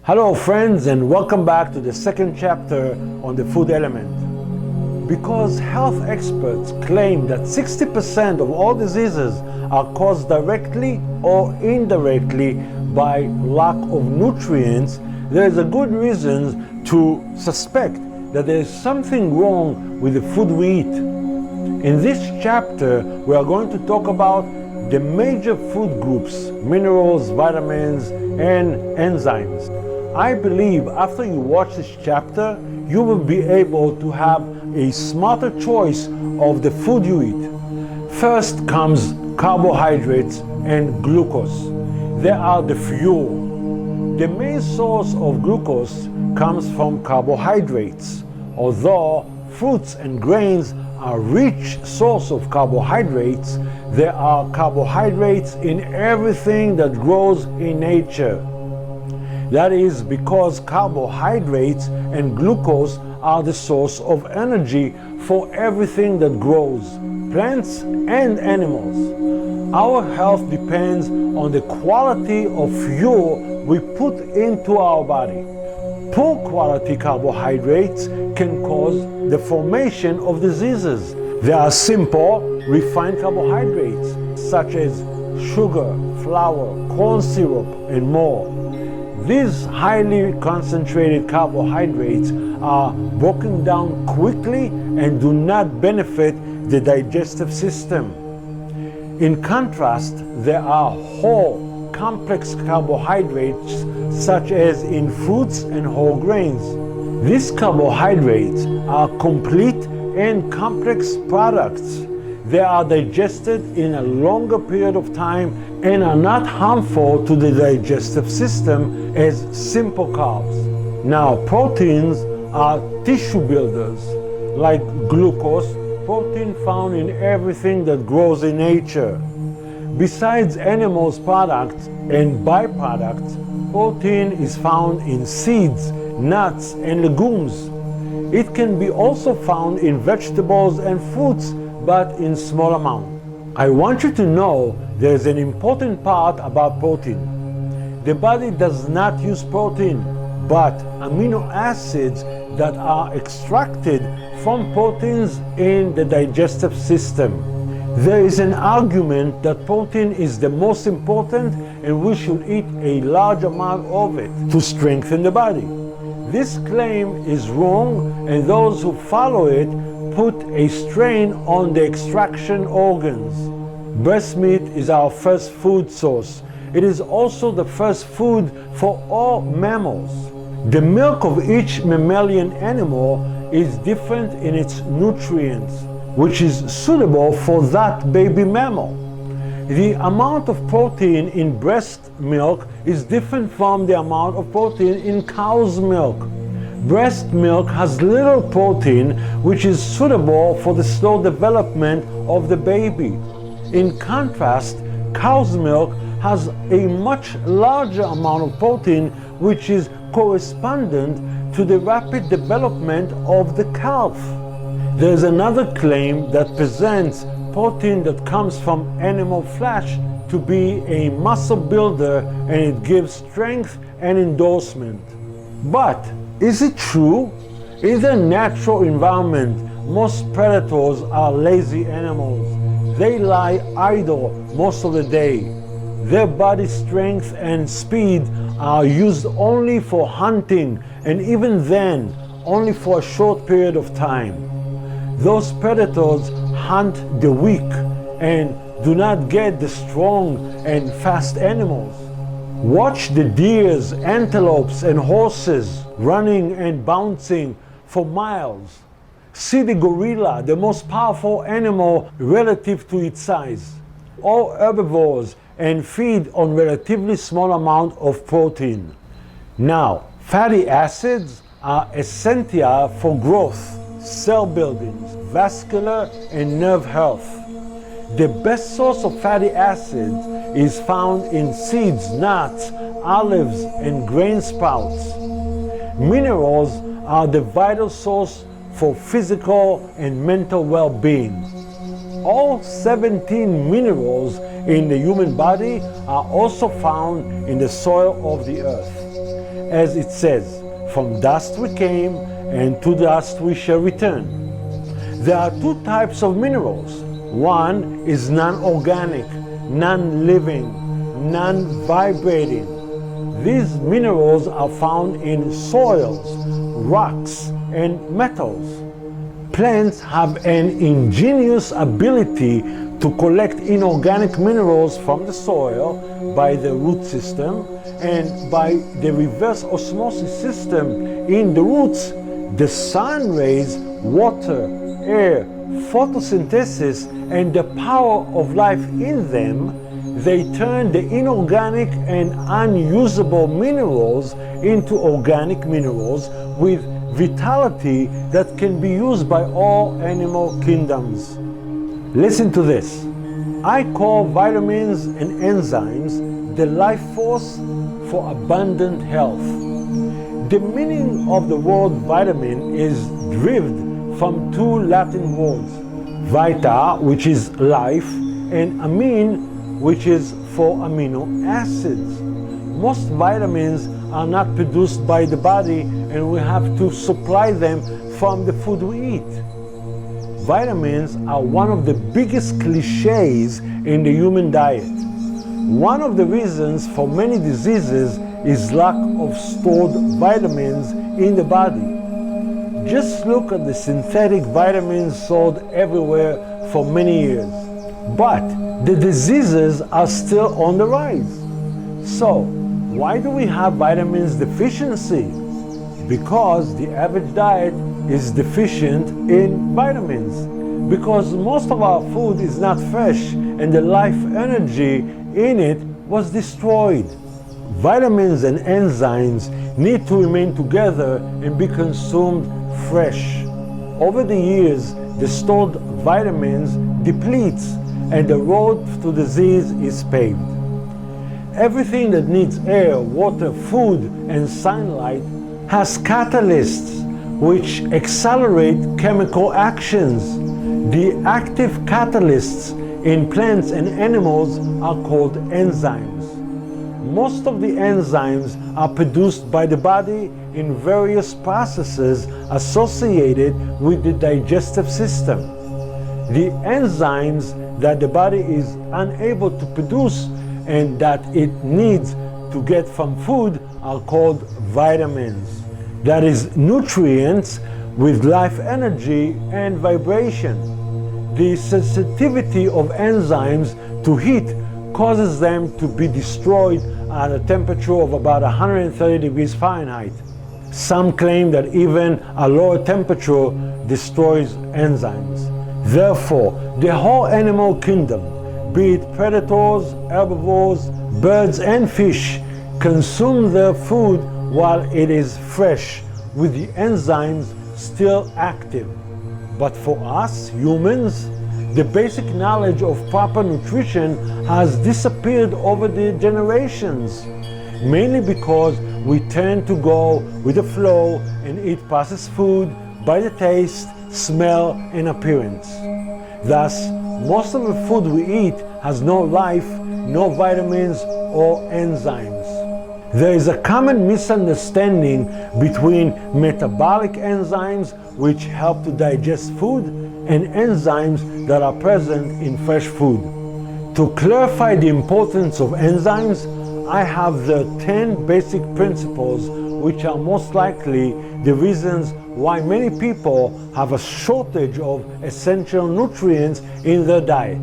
Hello friends, and welcome back to the second chapter on the food element. Because health experts claim that 60% of all diseases are caused directly or indirectly by lack of nutrients, there is a good reason to suspect that there is something wrong with the food we eat. In this chapter, we are going to talk about the major food groups, minerals, vitamins, and enzymes. I believe after you watch this chapter, you will be able to have a smarter choice of the food you eat. First comes carbohydrates and glucose. They are the fuel. The main source of glucose comes from carbohydrates. Although fruits and grains are rich source of carbohydrates, there are carbohydrates in everything that grows in nature. That is because carbohydrates and glucose are the source of energy for everything that grows, plants and animals. Our health depends on the quality of fuel we put into our body. Poor quality carbohydrates can cause the formation of diseases. There are simple, refined carbohydrates such as sugar, flour, corn syrup, and more. These highly concentrated carbohydrates are broken down quickly and do not benefit the digestive system. In contrast, there are whole, complex carbohydrates such as in fruits and whole grains. These carbohydrates are complete and complex products. They are digested in a longer period of time and are not harmful to the digestive system as simple carbs. Now, proteins are tissue builders, like glucose, protein found in everything that grows in nature. Besides animals' products and byproducts, protein is found in seeds, nuts, and legumes. It can be also found in vegetables and fruits, but in small amount. I want you to know there's an important part about protein. The body does not use protein, but amino acids that are extracted from proteins in the digestive system. There is an argument that protein is the most important and we should eat a large amount of it to strengthen the body. This claim is wrong, and those who follow it put a strain on the extraction organs. Breast meat is our first food source. It is also the first food for all mammals. The milk of each mammalian animal is different in its nutrients, which is suitable for that baby mammal. The amount of protein in breast milk is different from the amount of protein in cow's milk. Breast milk has little protein, which is suitable for the slow development of the baby. In contrast, cow's milk has a much larger amount of protein, which is correspondent to the rapid development of the calf. There is another claim that presents protein that comes from animal flesh to be a muscle builder, and it gives strength and endorsement. But is it true? In the natural environment, most predators are lazy animals. They lie idle most of the day. Their body strength and speed are used only for hunting, and even then, only for a short period of time. Those predators hunt the weak and do not get the strong and fast animals. Watch the deers, antelopes, and horses running and bouncing for miles. See the gorilla, the most powerful animal relative to its size. All herbivores and feed on relatively small amount of protein. Now, fatty acids are essential for growth, cell building, vascular and nerve health. The best source of fatty acids is found in seeds, nuts, olives, and grain sprouts. Minerals are the vital source for physical and mental well-being. All 17 minerals in the human body are also found in the soil of the earth. as it says, "From dust we came, and to dust we shall return." There are two types of minerals. One is non-organic, non-living, non-vibrating. These minerals are found in soils, rocks, and metals. Plants have an ingenious ability to collect inorganic minerals from the soil by the root system, and by the reverse osmosis system in the roots, the sun rays, water, air, photosynthesis, and the power of life in them, they turn the inorganic and unusable minerals into organic minerals with vitality that can be used by all animal kingdoms. Listen to this. I call vitamins and enzymes the life force for abundant health. The meaning of the word vitamin is derived from two Latin words, vita, which is life, and amine, which is for amino acids. Most vitamins are not produced by the body, and we have to supply them from the food we eat. Vitamins are one of the biggest cliches in the human diet. One of the reasons for many diseases is lack of stored vitamins in the body. Just look at the synthetic vitamins sold everywhere for many years. But the diseases are still on the rise. So, why do we have vitamins deficiency? Because the average diet is deficient in vitamins. Because most of our food is not fresh and the life energy in it was destroyed. Vitamins and enzymes need to remain together and be consumed fresh. Over the years, the stored vitamins depletes and the road to disease is paved. Everything that needs air, water, food, and sunlight has catalysts which accelerate chemical actions. The active catalysts in plants and animals are called enzymes. Most of the enzymes are produced by the body in various processes associated with the digestive system. The enzymes that the body is unable to produce and that it needs to get from food are called vitamins. That is, nutrients with life energy and vibration. The sensitivity of enzymes to heat causes them to be destroyed at a temperature of about 130 degrees Fahrenheit. Some claim that even a lower temperature destroys enzymes. Therefore, the whole animal kingdom, be it predators, herbivores, birds, and fish, consume their food while it is fresh, with the enzymes still active. But for us, humans, the basic knowledge of proper nutrition has disappeared over the generations, mainly because we tend to go with the flow and eat processed food by the taste, smell, and appearance. Thus, most of the food we eat has no life, no vitamins or enzymes. There is a common misunderstanding between metabolic enzymes, which help to digest food, and enzymes that are present in fresh food. To clarify the importance of enzymes, I have the 10 basic principles which are most likely the reasons why many people have a shortage of essential nutrients in their diet.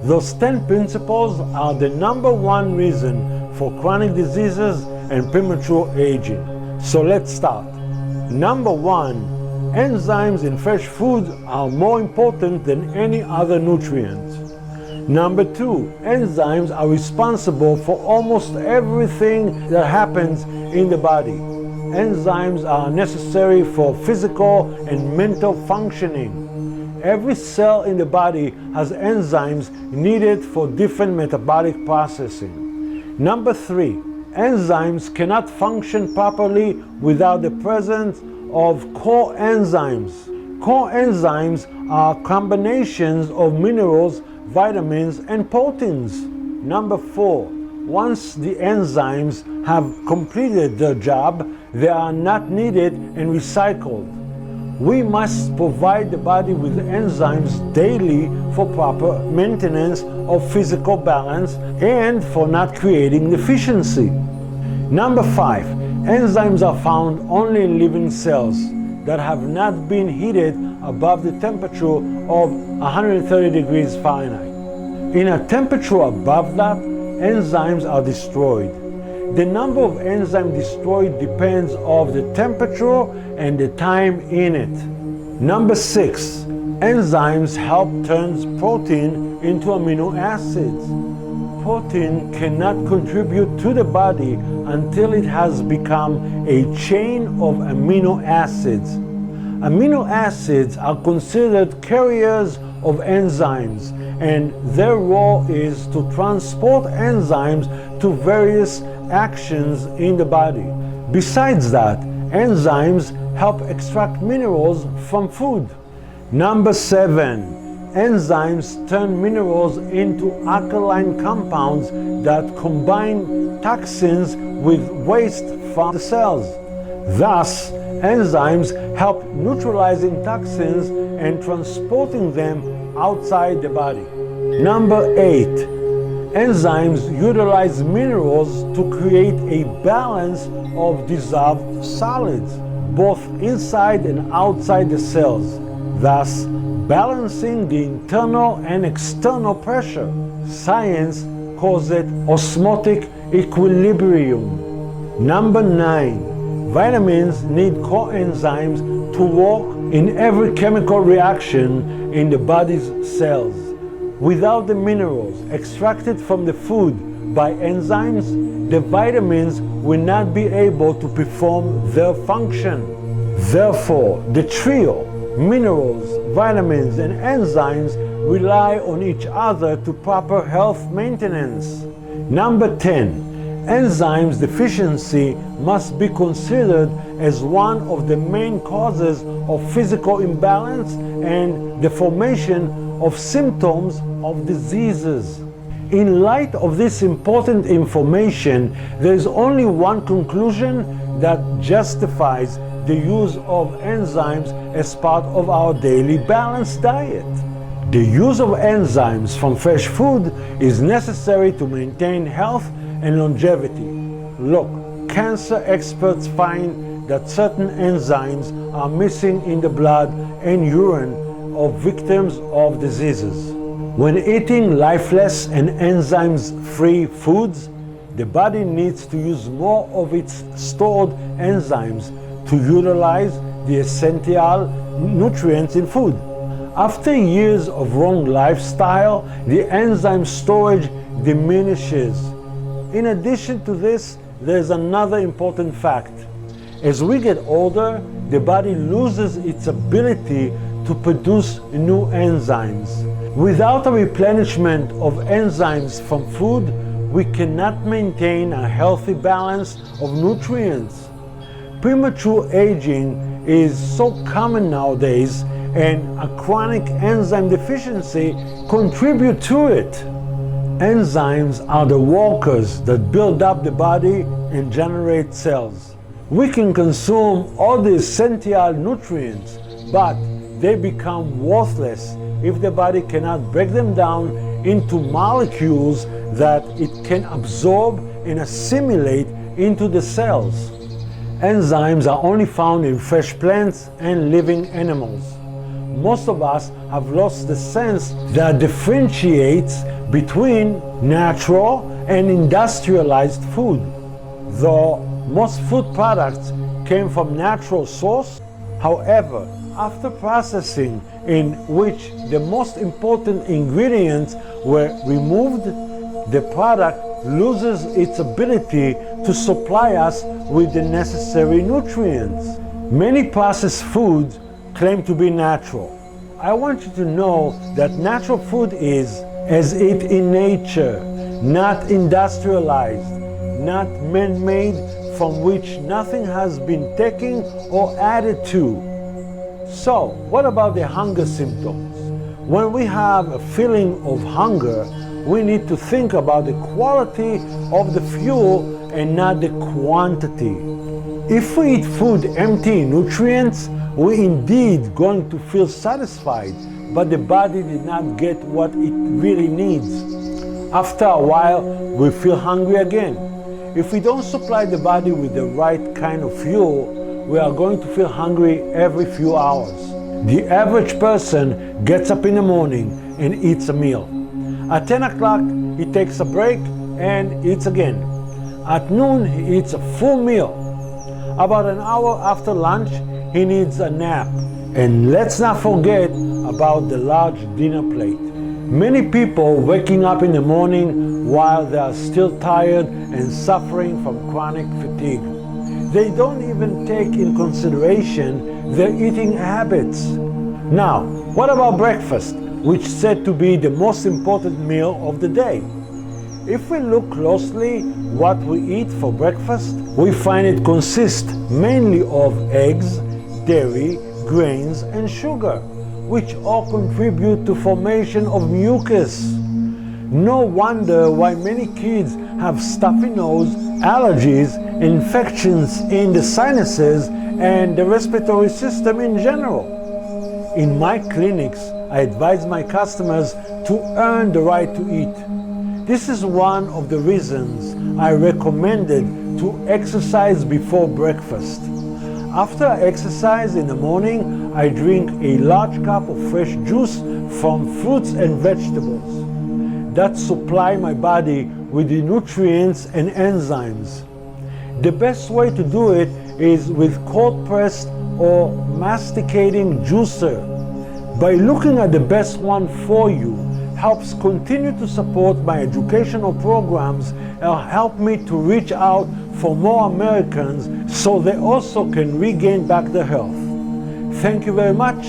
Those 10 principles are the #1 reason for chronic diseases and premature aging. So let's start. Number 1, enzymes in fresh food are more important than any other nutrient. Number 2, enzymes are responsible for almost everything that happens in the body. Enzymes are necessary for physical and mental functioning. Every cell in the body has enzymes needed for different metabolic processing. Number 3, enzymes cannot function properly without the presence of coenzymes. Coenzymes are combinations of minerals, vitamins, and proteins. Number 4, once the enzymes have completed their job, they are not needed and recycled. We must provide the body with enzymes daily for proper maintenance of physical balance and for not creating deficiency. Number 5, enzymes are found only in living cells that have not been heated above the temperature of 130 degrees Fahrenheit. In a temperature above that, enzymes are destroyed. The number of enzymes destroyed depends on the temperature and the time in it. Number 6, enzymes help turn protein into amino acids. Protein cannot contribute to the body until it has become a chain of amino acids. Amino acids are considered carriers of enzymes, and their role is to transport enzymes to various actions in the body. Besides that, enzymes help extract minerals from food. Number 7, enzymes turn minerals into alkaline compounds that combine toxins with waste from the cells. Thus, enzymes help neutralizing toxins and transporting them outside the body. Number 8, enzymes utilize minerals to create a balance of dissolved solids, both inside and outside the cells, thus balancing the internal and external pressure. Science calls it osmotic equilibrium. Number 9, vitamins need coenzymes to work in every chemical reaction in the body's cells. Without the minerals extracted from the food by enzymes, the vitamins will not be able to perform their function. Therefore, the trio, minerals, vitamins, and enzymes, rely on each other to proper health maintenance. Number 10, enzymes deficiency must be considered as one of the main causes of physical imbalance and the formation of symptoms of diseases. In light of this important information, there is only one conclusion that justifies the use of enzymes as part of our daily balanced diet. The use of enzymes from fresh food is necessary to maintain health and longevity. Look, cancer experts find that certain enzymes are missing in the blood and urine of victims of diseases. When eating lifeless and enzymes-free foods, the body needs to use more of its stored enzymes to utilize the essential nutrients in food. After years of wrong lifestyle, the enzyme storage diminishes. In addition to this, there's another important fact. As we get older, the body loses its ability to produce new enzymes. Without a replenishment of enzymes from food, we cannot maintain a healthy balance of nutrients. Premature aging is so common nowadays, and a chronic enzyme deficiency contributes to it. Enzymes are the workers that build up the body and generate cells. We can consume all the essential nutrients, but they become worthless if the body cannot break them down into molecules that it can absorb and assimilate into the cells. Enzymes are only found in fresh plants and living animals. Most of us have lost the sense that differentiates between natural and industrialized food. Though most food products came from natural source, however, after processing in which the most important ingredients were removed, the product loses its ability to supply us with the necessary nutrients. Many processed foods claim to be natural. I want you to know that natural food is as it in nature, not industrialized, not man-made, from which nothing has been taken or added to. So, what about the hunger symptoms? When we have a feeling of hunger, we need to think about the quality of the fuel and not the quantity. If we eat food empty in nutrients, we're indeed going to feel satisfied, but the body did not get what it really needs. After a while, we feel hungry again. If we don't supply the body with the right kind of fuel, we are going to feel hungry every few hours. The average person gets up in the morning and eats a meal. At 10 o'clock, he takes a break and eats again. At noon, he eats a full meal. About an hour after lunch, he needs a nap. And let's not forget about the large dinner plate. Many people waking up in the morning while they are still tired and suffering from chronic fatigue. They don't even take in consideration their eating habits. Now, what about breakfast, which is said to be the most important meal of the day? If we look closely what we eat for breakfast, we find it consists mainly of eggs, dairy, grains, and sugar, which all contribute to formation of mucus. No wonder why many kids have stuffy nose, allergies, infections in the sinuses, and the respiratory system in general. In my clinics, I advise my customers to earn the right to eat. This is one of the reasons I recommended to exercise before breakfast. After I exercise in the morning, I drink a large cup of fresh juice from fruits and vegetables that supply my body with the nutrients and enzymes. The best way to do it is with cold-pressed or masticating juicer. By looking at the best one for you helps continue to support my educational programs and help me to reach out for more Americans so they also can regain back their health. Thank you very much.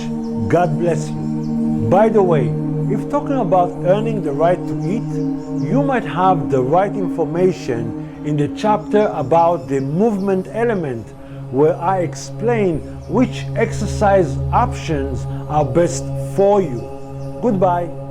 God bless you. By the way, if talking about earning the right to eat, you might have the right information in the chapter about the movement element, where I explain which exercise options are best for you. Goodbye.